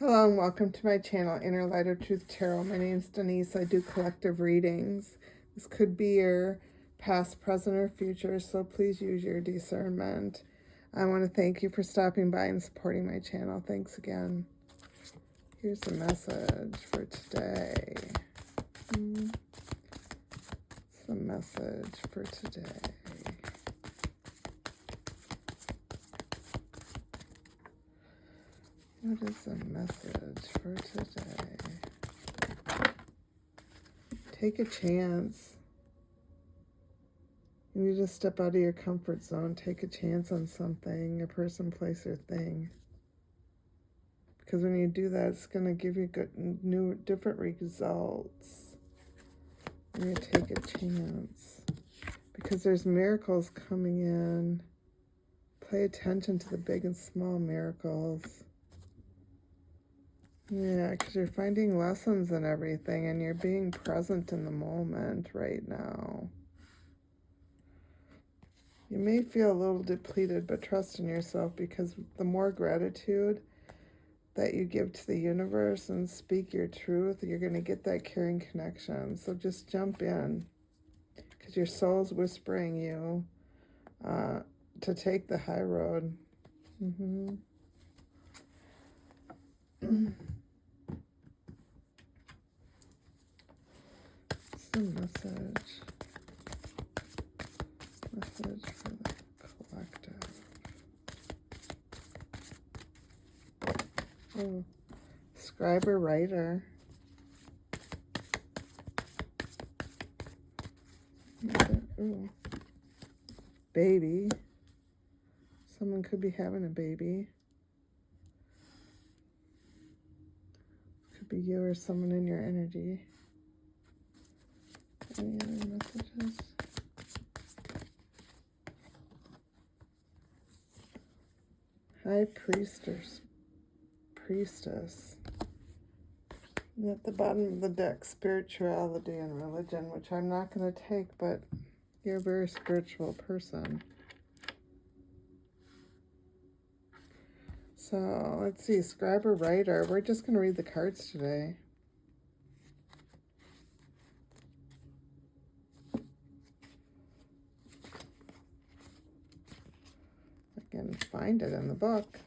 Hello and welcome to my channel, Inner Light of Truth Tarot. My name is Denise. I do collective readings. This could be your past, present, or future, so please use your discernment. I want to thank you for stopping by and supporting my channel. Thanks again. Here's the message for today. It's the message for today. What is the message for today? Take a chance. You need to step out of your comfort zone. Take a chance on something, a person, place, or thing. Because when you do that, it's going to give you good, new, different results. When you take a chance. Because there's miracles coming in. Pay attention to the big and small miracles. Yeah, because you're finding lessons in everything and you're being present in the moment right now. You may feel a little depleted, but trust in yourself, because the more gratitude that you give to the universe and speak your truth, you're going to get that caring connection. So just jump in, because your soul's whispering you to take the high road. Message for the collective. Oh, scribe or writer. Ooh. Baby. Someone could be having a baby. Could be you or someone in your energy. Any other messages? High priest or priestess. And at the bottom of the deck, spirituality and religion, which I'm not going to take, but you're a very spiritual person. So let's see, scribe or writer. We're just going to read the cards today. I can find it in the book.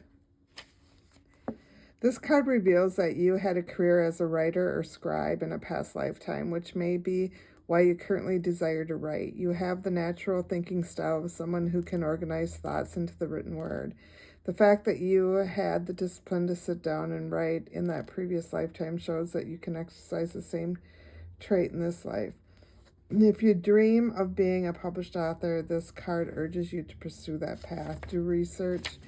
This card reveals that you had a career as a writer or scribe in a past lifetime, which may be why you currently desire to write. You have the natural thinking style of someone who can organize thoughts into the written word. The fact that you had the discipline to sit down and write in that previous lifetime shows that you can exercise the same trait in this life. If you dream of being a published author, this card urges you to pursue that path. Do research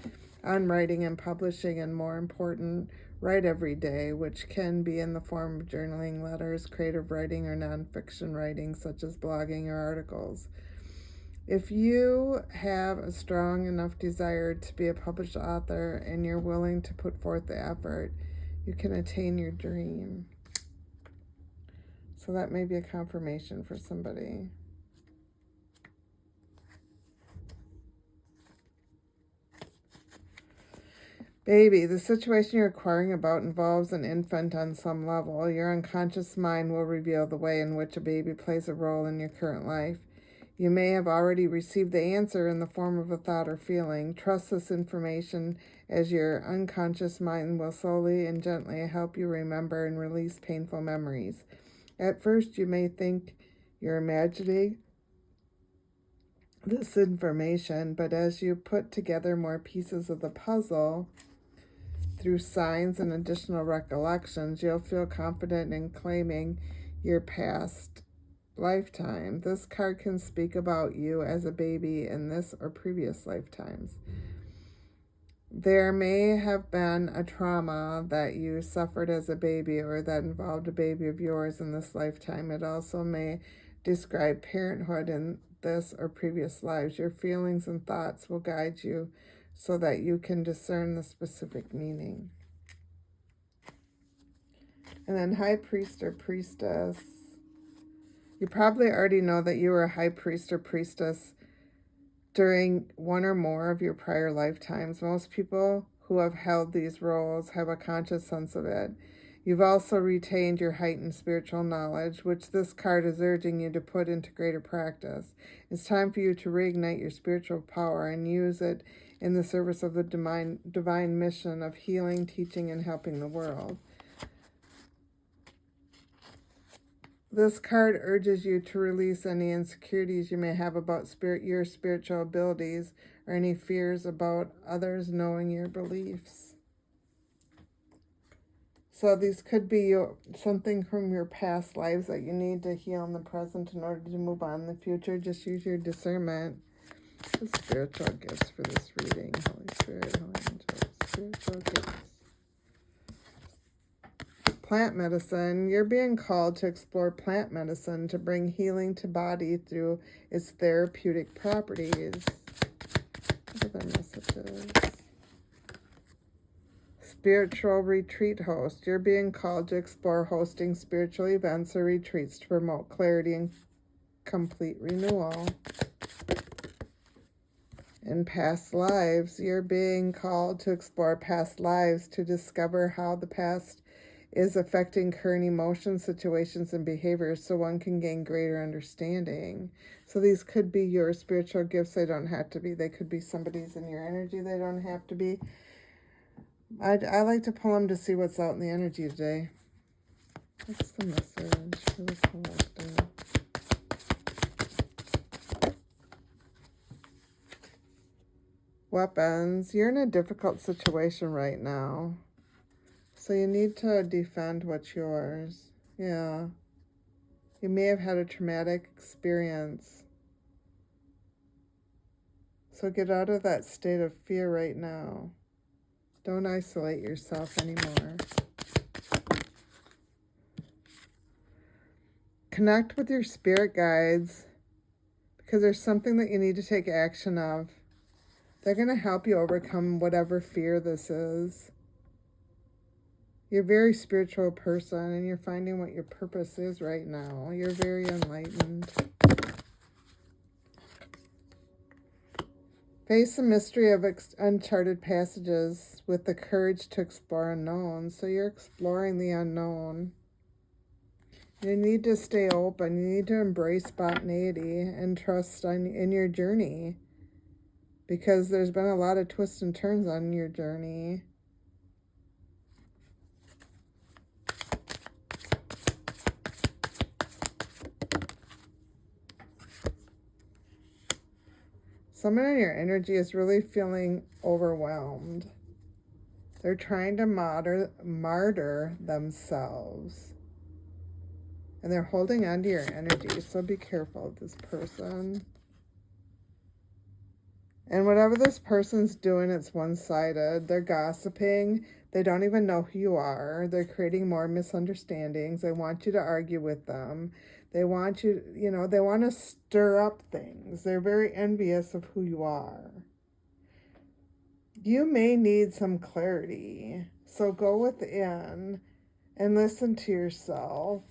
on writing and publishing, and more important, write every day, which can be in the form of journaling, letters, creative writing, or nonfiction writing, such as blogging or articles. If you have a strong enough desire to be a published author and you're willing to put forth the effort, you can attain your dream. So that may be a confirmation for somebody. Baby, the situation you're inquiring about involves an infant on some level. Your unconscious mind will reveal the way in which a baby plays a role in your current life. You may have already received the answer in the form of a thought or feeling. Trust this information, as your unconscious mind will slowly and gently help you remember and release painful memories. At first, you may think you're imagining this information, but as you put together more pieces of the puzzle through signs and additional recollections, you'll feel confident in claiming your past lifetime. This card can speak about you as a baby in this or previous lifetimes. There may have been a trauma that you suffered as a baby or that involved a baby of yours in this lifetime. It also may describe parenthood in this or previous lives. Your feelings and thoughts will guide you so that you can discern the specific meaning. And then high priest or priestess. You probably already know that you were a high priest or priestess during one or more of your prior lifetimes. Most people who have held these roles have a conscious sense of it. You've also retained your heightened spiritual knowledge, which this card is urging you to put into greater practice. It's time for you to reignite your spiritual power and use it in the service of the divine mission of healing, teaching, and helping the world. This card urges you to release any insecurities you may have about your spiritual abilities or any fears about others knowing your beliefs. So these could be something from your past lives that you need to heal in the present in order to move on in the future. Just use your discernment. The spiritual gifts for this reading. Holy Spirit, Holy Angels, spiritual gifts. Plant medicine. You're being called to explore plant medicine to bring healing to body through its therapeutic properties. What are their messages? Spiritual retreat host. You're being called to explore hosting spiritual events or retreats to promote clarity and complete renewal. In past lives, you're being called to explore past lives to discover how the past is affecting current emotions, situations, and behaviors so one can gain greater understanding. So these could be your spiritual gifts. They don't have to be. They could be somebody's in your energy. They don't have to be. I like to pull them to see what's out in the energy today. What's the message for the collective? Weapons. You're in a difficult situation right now. So you need to defend what's yours. Yeah. You may have had a traumatic experience. So get out of that state of fear right now. Don't isolate yourself anymore. Connect with your spirit guides because there's something that you need to take action of. They're going to help you overcome whatever fear this is. You're a very spiritual person and you're finding what your purpose is right now. You're very enlightened. Face the mystery of uncharted passages with the courage to explore unknown. So you're exploring the unknown. You need to stay open. You need to embrace spontaneity and trust in your journey. Because there's been a lot of twists and turns on your journey. Someone in your energy is really feeling overwhelmed. They're trying to martyr themselves. And they're holding on to your energy, so be careful of this person. And whatever this person's doing, it's one-sided. They're gossiping. They don't even know who you are. They're creating more misunderstandings. They want you to argue with them. They want you, they want to stir up things. They're very envious of who you are. You may need some clarity. So go within and listen to yourself.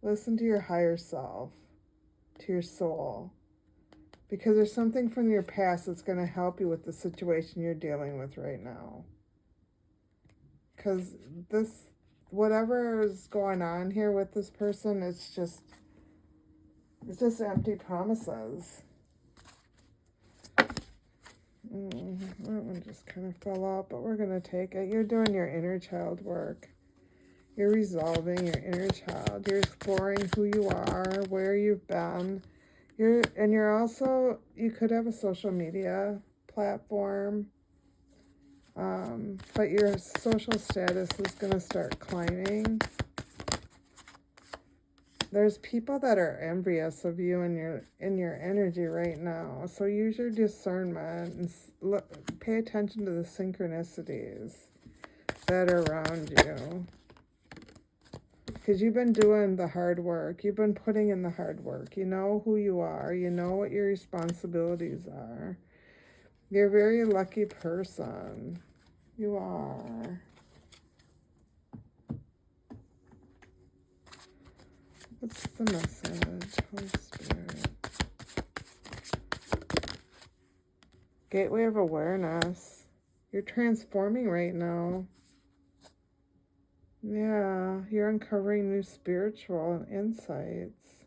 Listen to your higher self, to your soul. Because there's something from your past that's going to help you with the situation you're dealing with right now. Because whatever is going on here with this person, it's just empty promises. That one just kind of fell out, but we're going to take it. You're doing your inner child work. You're resolving your inner child. You're exploring who you are, where you've been. You could have a social media platform, but your social status is going to start climbing. There's people that are envious of you in your energy right now. So use your discernment and pay attention to the synchronicities that are around you. Because you've been doing the hard work. You've been putting in the hard work. You know who you are. You know what your responsibilities are. You're a very lucky person. You are. What's the message? Holy Spirit. Gateway of awareness. You're transforming right now. Yeah, you're uncovering new spiritual insights.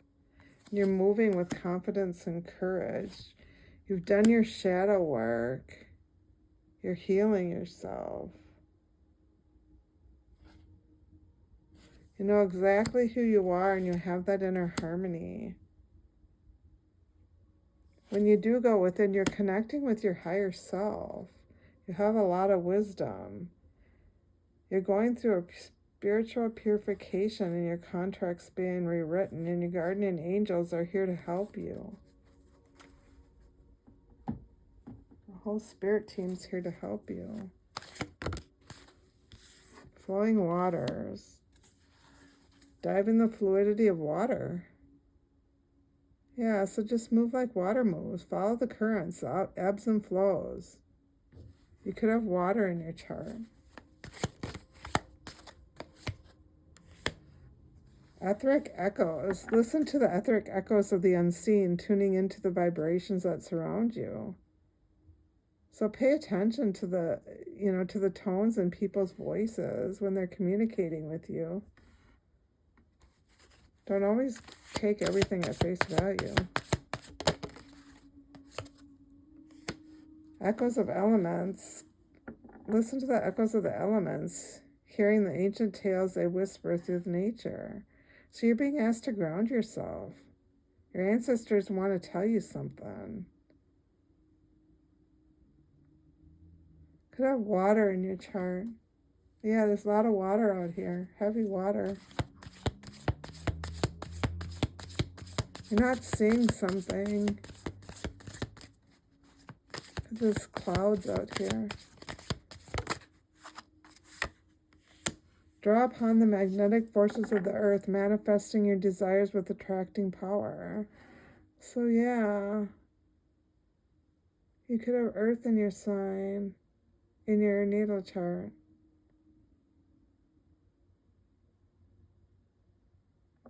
You're moving with confidence and courage. You've done your shadow work. You're healing yourself. You know exactly who you are, and you have that inner harmony. When you do go within, you're connecting with your higher self. You have a lot of wisdom. You're going through a spiritual purification, and your contract's being rewritten, and your guardian angels are here to help you. The whole spirit team's here to help you. Flowing waters. Dive in the fluidity of water. Yeah, so just move like water moves. Follow the currents, ebbs and flows. You could have water in your chart. Etheric echoes. Listen to the etheric echoes of the unseen, tuning into the vibrations that surround you. So pay attention to the tones in people's voices when they're communicating with you. Don't always take everything at face value. Echoes of elements. Listen to the echoes of the elements, hearing the ancient tales they whisper through nature. So you're being asked to ground yourself. Your ancestors want to tell you something. Could have water in your chart. Yeah, there's a lot of water out here. Heavy water. You're not seeing something because there's clouds out here. Draw upon the magnetic forces of the earth, manifesting your desires with attracting power. So yeah, you could have earth in your sign, in your natal chart.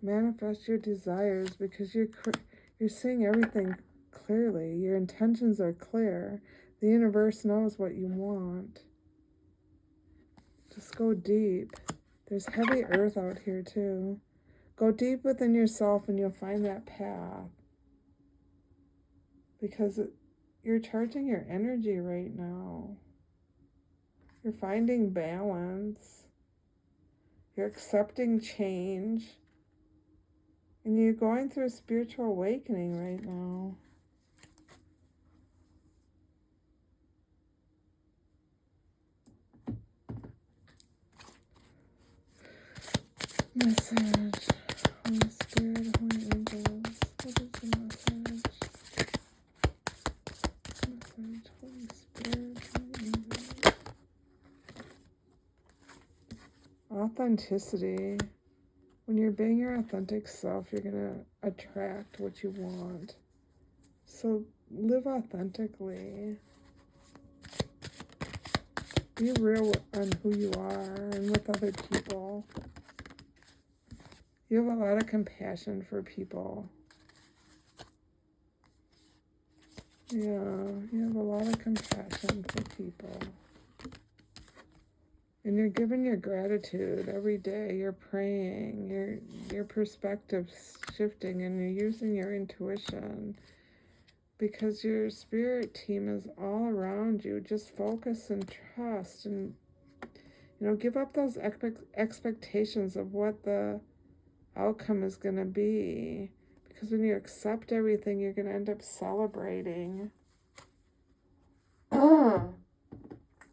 Manifest your desires because you're seeing everything clearly. Your intentions are clear. The universe knows what you want. Just go deep. There's heavy earth out here too. Go deep within yourself and you'll find that path. Because you're charging your energy right now. You're finding balance. You're accepting change. And you're going through a spiritual awakening right now. Message. Holy Spirit, Holy Angels. What is the message? Message, Holy Spirit, Holy Angels. Authenticity. When you're being your authentic self, you're going to attract what you want. So live authentically. Be real on who you are and with other people. You have a lot of compassion for people. Yeah, you have a lot of compassion for people. And you're giving your gratitude every day. You're praying. Your perspective's shifting, and you're using your intuition because your spirit team is all around you. Just focus and trust, and give up those expectations of what the outcome is going to be. Because when you accept everything, you're going to end up celebrating.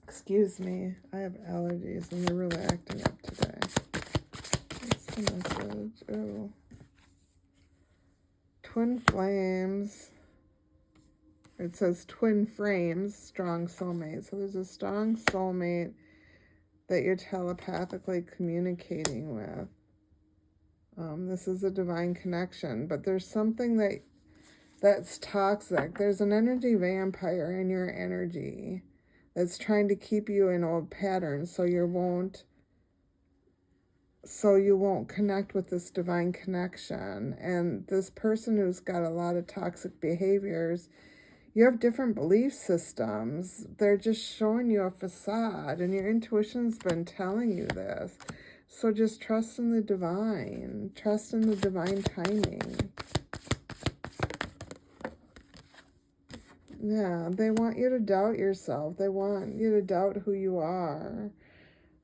Excuse me, I have allergies and they're really acting up today. What's the message? Oh. Twin flames. It says twin frames, strong soulmate. So there's a strong soulmate that you're telepathically communicating with. This is a divine connection, but there's something that's toxic. There's an energy vampire in your energy that's trying to keep you in old patterns so you won't connect with this divine connection. And this person who's got a lot of toxic behaviors, You have different belief systems. They're just showing you a facade, and your intuition's been telling you this. So just trust in the divine. Trust in the divine timing. Yeah, they want you to doubt yourself. They want you to doubt who you are.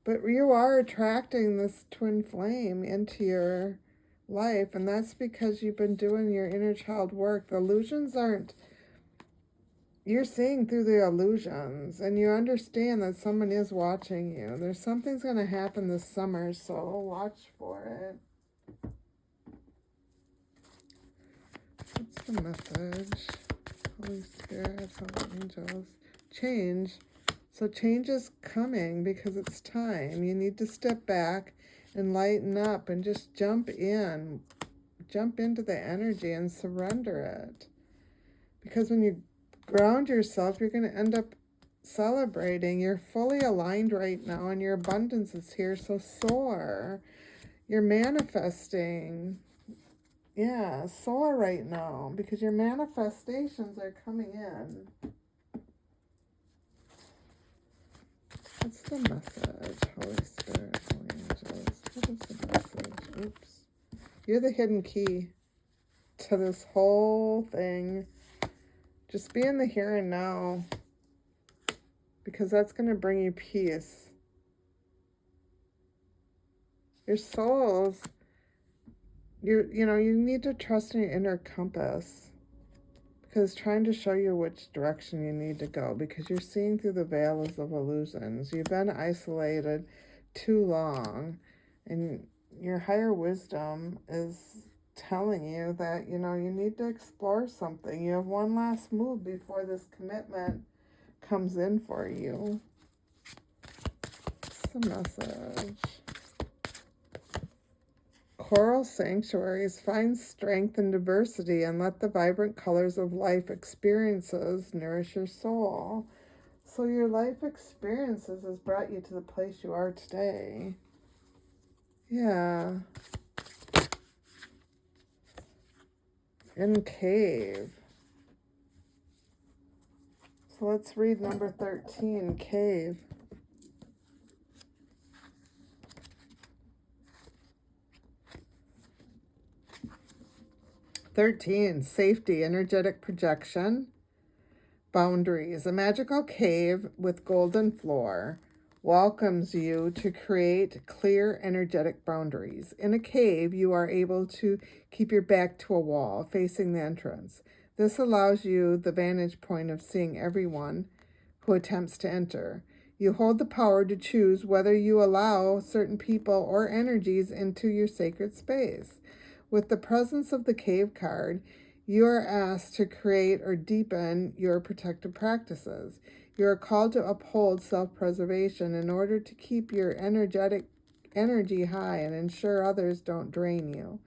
But you are attracting this twin flame into your life, and that's because you've been doing your inner child work. The illusions aren't, you're seeing through the illusions, and you understand that someone is watching you. There's something's going to happen this summer, so watch for it. What's the message? Holy Spirit, Holy Angels. Change. So change is coming because it's time. You need to step back and lighten up and just jump in. Jump into the energy and surrender it. Because when you ground yourself, you're going to end up celebrating. You're fully aligned right now and your abundance is here. So soar. You're manifesting. Yeah, soar right now because your manifestations are coming in. What's the message? Holy Spirit, Holy Angels. What is the message? Oops. You're the hidden key to this whole thing. Just be in the here and now because that's going to bring you peace. Your souls, you need to trust in your inner compass because it's trying to show you which direction you need to go because you're seeing through the veils of illusions. You've been isolated too long, and your higher wisdom is telling you that, you need to explore something. You have one last move before this commitment comes in for you. What's the message? Coral sanctuaries, find strength in diversity and let the vibrant colors of life experiences nourish your soul. So your life experiences has brought you to the place you are today. Yeah. In cave. So let's read number 13, cave. Safety, energetic projection. Boundaries. A magical cave with golden floor welcomes you to create clear energetic boundaries. In a cave, you are able to keep your back to a wall facing the entrance. This allows you the vantage point of seeing everyone who attempts to enter. You hold the power to choose whether you allow certain people or energies into your sacred space. With the presence of the cave card, you are asked to create or deepen your protective practices. You are called to uphold self-preservation in order to keep your energy high and ensure others don't drain you.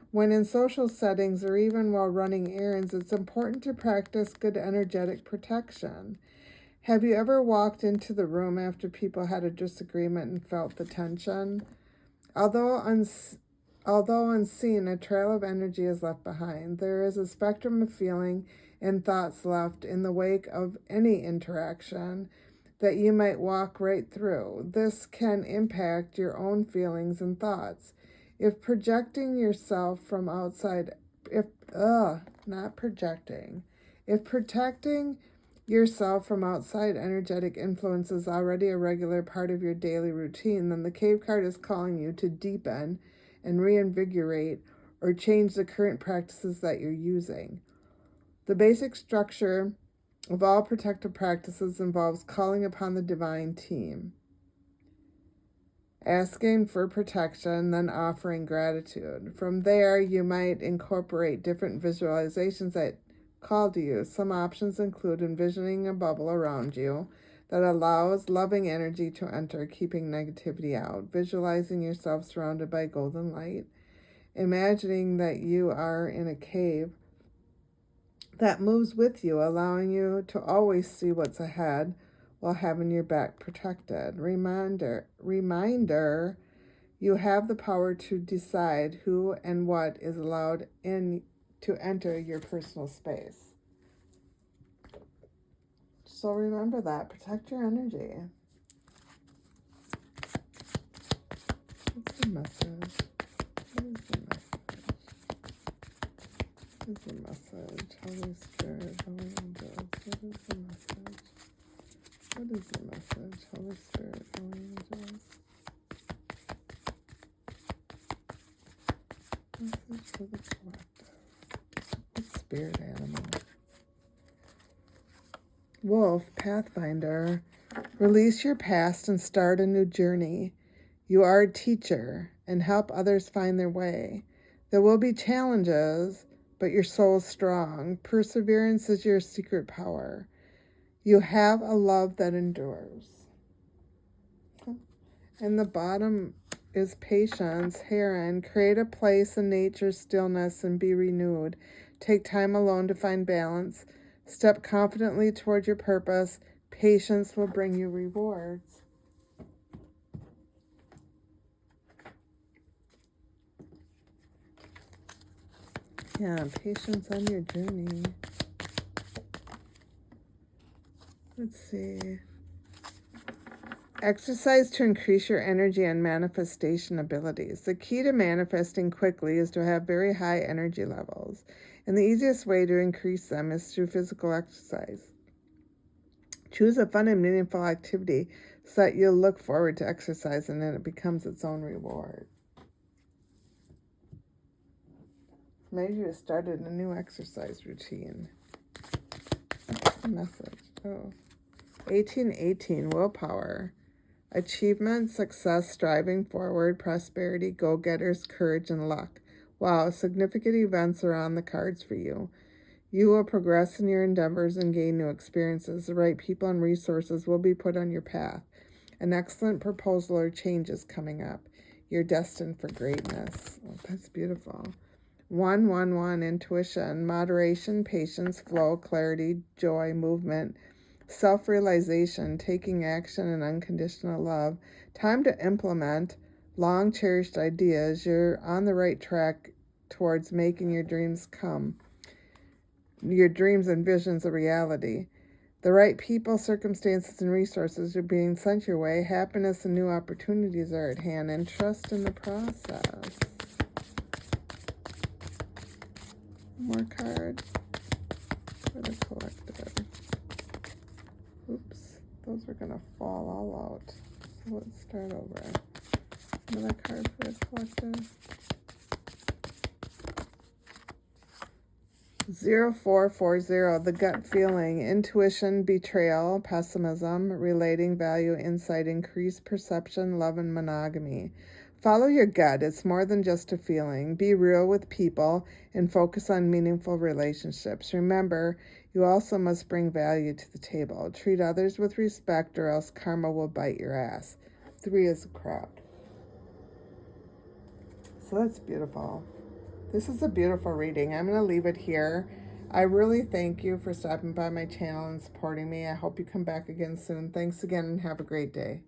When in social settings or even while running errands, it's important to practice good energetic protection. Have you ever walked into the room after people had a disagreement and felt the tension? Although unseen, a trail of energy is left behind. There is a spectrum of feeling and thoughts left in the wake of any interaction that you might walk right through. This can impact your own feelings and thoughts. If projecting yourself from outside, if protecting yourself from outside energetic influence is already a regular part of your daily routine, then the cave card is calling you to deepen and reinvigorate or change the current practices that you're using. The basic structure of all protective practices involves calling upon the divine team, asking for protection, then offering gratitude. From there, you might incorporate different visualizations that call to you. Some options include envisioning a bubble around you that allows loving energy to enter, keeping negativity out, visualizing yourself surrounded by golden light, imagining that you are in a cave that moves with you, allowing you to always see what's ahead while having your back protected. Reminder, you have the power to decide who and what is allowed in to enter your personal space. So remember that. Protect your energy. What's the message? What is the message? What is the message? Holy Spirit, Holy Angels. What is the message? What is the message? Holy Spirit, Holy Angels. Message for the collective. What spirit animal? Wolf, Pathfinder. Release your past and start a new journey. You are a teacher and help others find their way. There will be challenges, but your soul is strong. Perseverance is your secret power. You have a love that endures. And the bottom is patience. Heron, create a place in nature's stillness and be renewed. Take time alone to find balance. Step confidently toward your purpose. Patience will bring you rewards. Yeah, patience on your journey. Let's see. Exercise to increase your energy and manifestation abilities. The key to manifesting quickly is to have very high energy levels. And the easiest way to increase them is through physical exercise. Choose a fun and meaningful activity so that you'll look forward to exercise and then it becomes its own reward. Maybe you started a new exercise routine. What's the message? Oh. 1818, willpower. Achievement, success, striving forward, prosperity, go-getters, courage, and luck. Wow, significant events are on the cards for you. You will progress in your endeavors and gain new experiences. The right people and resources will be put on your path. An excellent proposal or change is coming up. You're destined for greatness. Oh, that's beautiful. 111, intuition, moderation, patience, flow, clarity, joy, movement, self-realization, taking action, and unconditional love. Time to implement long-cherished ideas. You're on the right track towards making your dreams and visions a reality. The right people, circumstances, and resources are being sent your way. Happiness and new opportunities are at hand, and trust in the process. More cards for the collective. Oops, those are going to fall all out. So let's start over. Another card for the collective. 0440, the gut feeling, intuition, betrayal, pessimism, relating, value, insight, increased perception, love, and monogamy. Follow your gut. It's more than just a feeling. Be real with people and focus on meaningful relationships. Remember, you also must bring value to the table. Treat others with respect or else karma will bite your ass. 3 is a crowd. So that's beautiful. This is a beautiful reading. I'm going to leave it here. I really thank you for stopping by my channel and supporting me. I hope you come back again soon. Thanks again and have a great day.